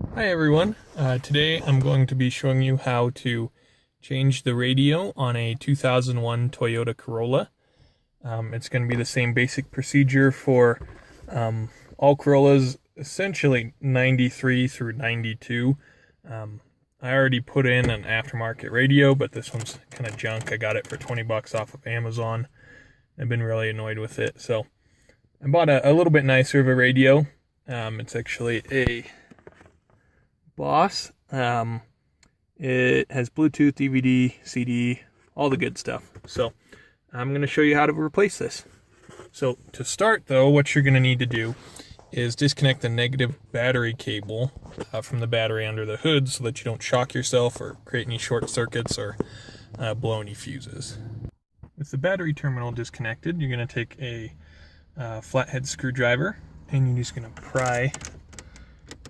Hi everyone, today I'm going to be showing you how to change the radio on a 2001 Toyota Corolla. It's going to be the same basic procedure for all Corollas, essentially 93 through 92. I already put in an aftermarket radio, but this one's kind of junk. I got it for 20 bucks off of Amazon. I've been really annoyed with it, so I bought a little bit nicer of a radio. It's actually a Boss. It has Bluetooth, DVD, CD, all the good stuff. So I'm going to show you how to replace this. So to start though, what you're going to need to do is disconnect the negative battery cable from the battery under the hood so that you don't shock yourself or create any short circuits or blow any fuses. With the battery terminal disconnected, you're going to take a flathead screwdriver and you're just going to pry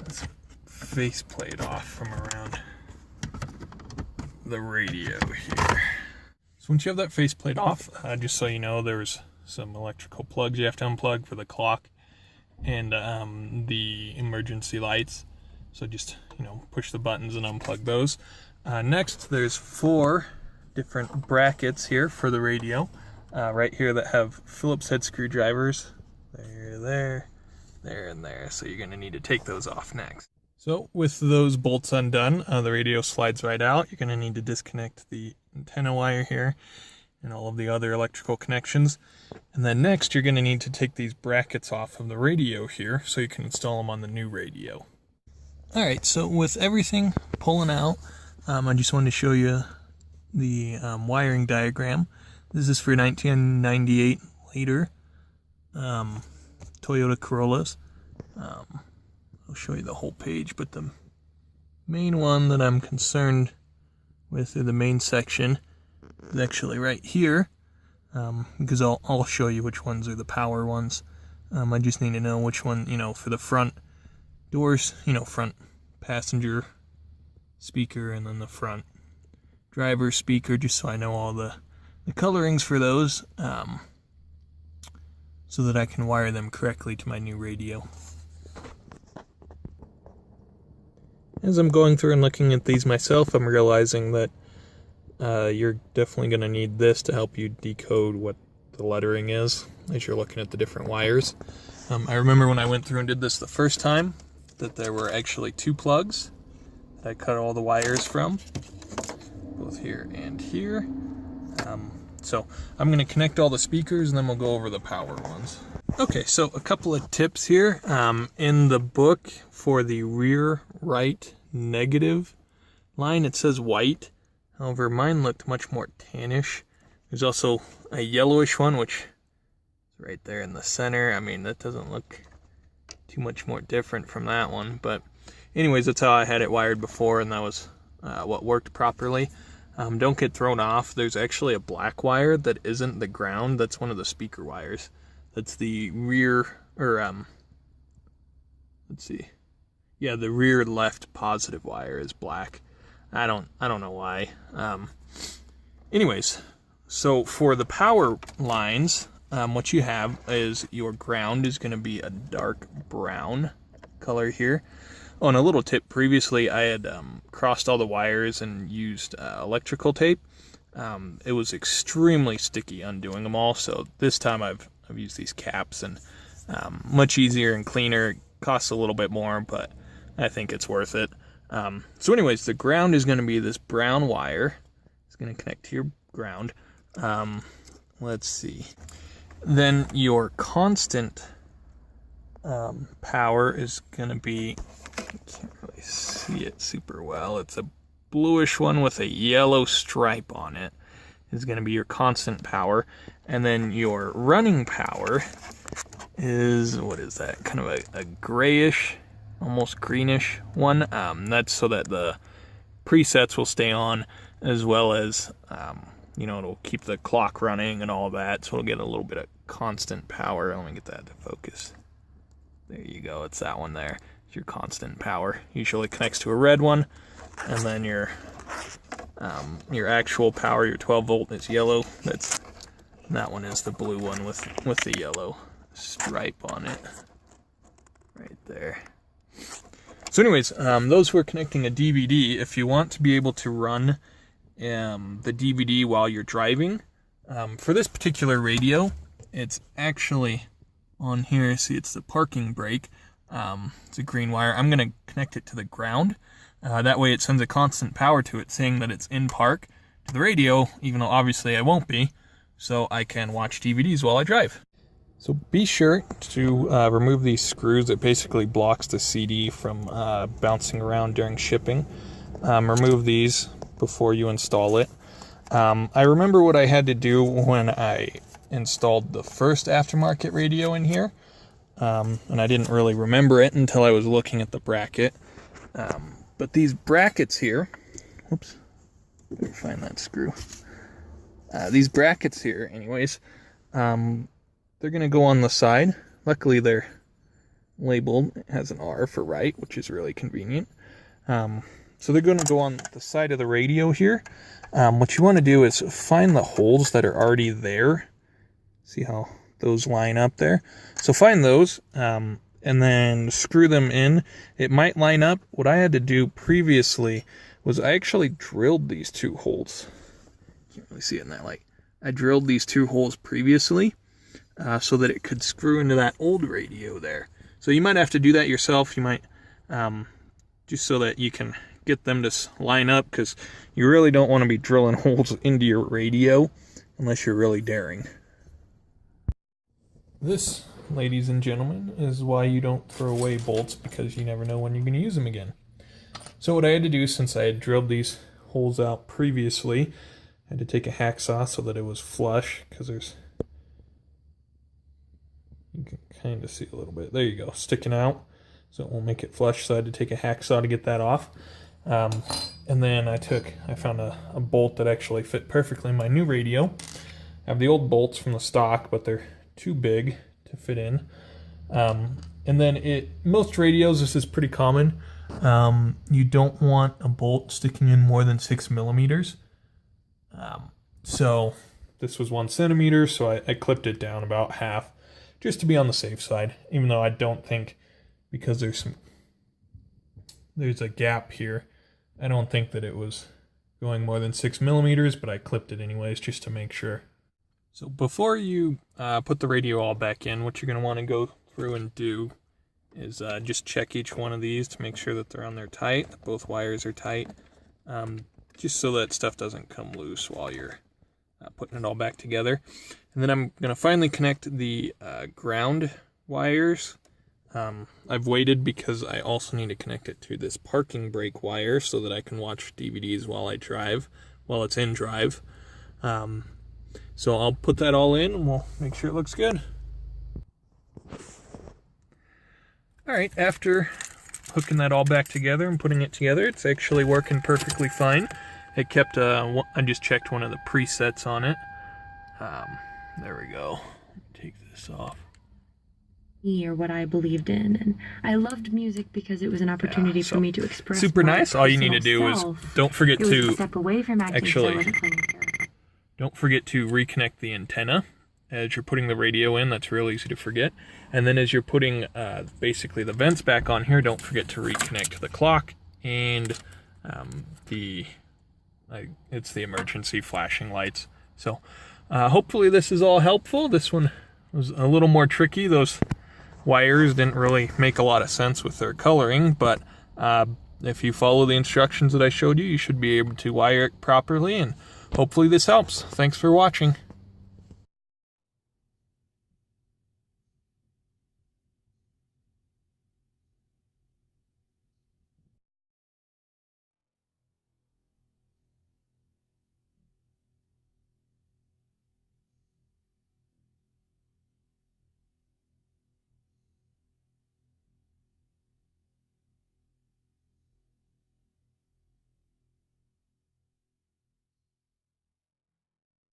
this faceplate off from around the radio here. So once you have that faceplate off, just so you know, there's some electrical plugs you have to unplug for the clock and the emergency lights. So just, push the buttons and unplug those. Next, there's 4 different brackets here for the radio, right here that have Phillips head screwdrivers. There, and there. So you're going to need to take those off next. So with those bolts undone, the radio slides right out. You're going to need to disconnect the antenna wire here and all of the other electrical connections. And then next you're going to need to take these brackets off of the radio here so you can install them on the new radio. Alright, so with everything pulling out, I just wanted to show you the wiring diagram. This is for 1998 later Toyota Corollas. I'll show you the whole page, but the main one that I'm concerned with, or the main section, is actually right here, because I'll show you which ones are the power ones. I just need to know which one, for the front doors, front passenger speaker, and then the front driver speaker, just so I know all the colorings for those, so that I can wire them correctly to my new radio. As I'm going through and looking at these myself, I'm realizing that you're definitely going to need this to help you decode what the lettering is as you're looking at the different wires. I remember when I went through and did this the first time that there were actually 2 plugs that I cut all the wires from, both here and here. So I'm going to connect all the speakers and then we'll go over the power ones. Okay, so a couple of tips here. In the book for the rear right negative line, it says white. However, mine looked much more tannish. There's also a yellowish one, which is right there in the center. I mean, that doesn't look too much more different from that one. But anyways, that's how I had it wired before, and that was what worked properly. Don't get thrown off. There's actually a black wire that isn't the ground. That's one of the speaker wires. That's the rear, or let's see. Yeah, the rear left positive wire is black. I don't know why. Anyways, so for the power lines, what you have is your ground is going to be a dark brown color here. Oh, and a little tip, previously I had crossed all the wires and used electrical tape. It was extremely sticky undoing them all, so this time I've used these caps, and much easier and cleaner. It costs a little bit more, but I think it's worth it. So anyways, the ground is going to be this brown wire. It's going to connect to your ground. Let's see. Then your constant power is going to be, I can't really see it super well. It's a bluish one with a yellow stripe on it. Is going to be your constant power. And then your running power is, what is that? Kind of a grayish, almost greenish one. That's so that the presets will stay on, as well as, it'll keep the clock running and all that. So it'll get a little bit of constant power. Let me get that to focus. There you go. It's that one there. It's your constant power. Usually connects to a red one. And then your actual power, your 12 volt, is yellow. That one is the blue one with the yellow stripe on it. Right there. So anyways, those who are connecting a DVD, if you want to be able to run the DVD while you're driving, for this particular radio, it's actually on here. See, it's the parking brake. It's a green wire. I'm going to connect it to the ground. That way it sends a constant power to it, saying that it's in park, to the radio, even though obviously I won't be, so I can watch DVDs while I drive. So be sure to remove these screws that basically blocks the CD from bouncing around during shipping. Remove these before you install it. I remember what I had to do when I installed the first aftermarket radio in here, and I didn't really remember it until I was looking at the bracket. But these brackets here, whoops, let me find that screw. These brackets here, anyways, they're going to go on the side. Luckily, they're labeled. It has an R for right, which is really convenient. So they're going to go on the side of the radio here. What you want to do is find the holes that are already there. See how those line up there? So find those, and then screw them in. It might line up. What I had to do previously was I actually drilled these two holes. Can't really see it in that light. I drilled these two holes previously so that it could screw into that old radio there. So you might have to do that yourself. You might just so that you can get them to line up, because you really don't want to be drilling holes into your radio unless you're really daring. This, ladies and gentlemen, is why you don't throw away bolts, because you never know when you're going to use them again. So what I had to do, since I had drilled these holes out previously, I had to take a hacksaw so that it was flush, because there's, you can kind of see a little bit, there you go, sticking out, so it won't make it flush. So I had to take a hacksaw to get that off. And then I found a bolt that actually fit perfectly in my new radio. I have the old bolts from the stock, but they're too big to fit in. And then most radios, this is pretty common. You don't want a bolt sticking in more than 6 millimeters. So this was 1 centimeter, so I clipped it down about half, just to be on the safe side, even though I don't think, because there's a gap here, I don't think that it was going more than 6 millimeters, but I clipped it anyways just to make sure. So before you put the radio all back in, what you're going to want to go through and do is just check each one of these to make sure that they're on there tight, that both wires are tight, just so that stuff doesn't come loose while you're putting it all back together. And then I'm going to finally connect the ground wires. I've waited because I also need to connect it to this parking brake wire so that I can watch DVDs while I drive, while it's in drive. So I'll put that all in and we'll make sure it looks good. Alright, after hooking that all back together and putting it together, it's actually working perfectly fine. It kept, I just checked one of the presets on it. There we go. Take this off. Or what I believed in, and I loved music because it was an opportunity for me to express. Super nice. All you need to do is don't forget to step away from acting, actually don't forget to reconnect the antenna as you're putting the radio in. That's real easy to forget. And then as you're putting basically the vents back on here, don't forget to reconnect the clock and it's the emergency flashing lights. So hopefully this is all helpful. This one was a little more tricky. Those wires didn't really make a lot of sense with their coloring, but if you follow the instructions that I showed you, you should be able to wire it properly, and hopefully this helps. Thanks for watching.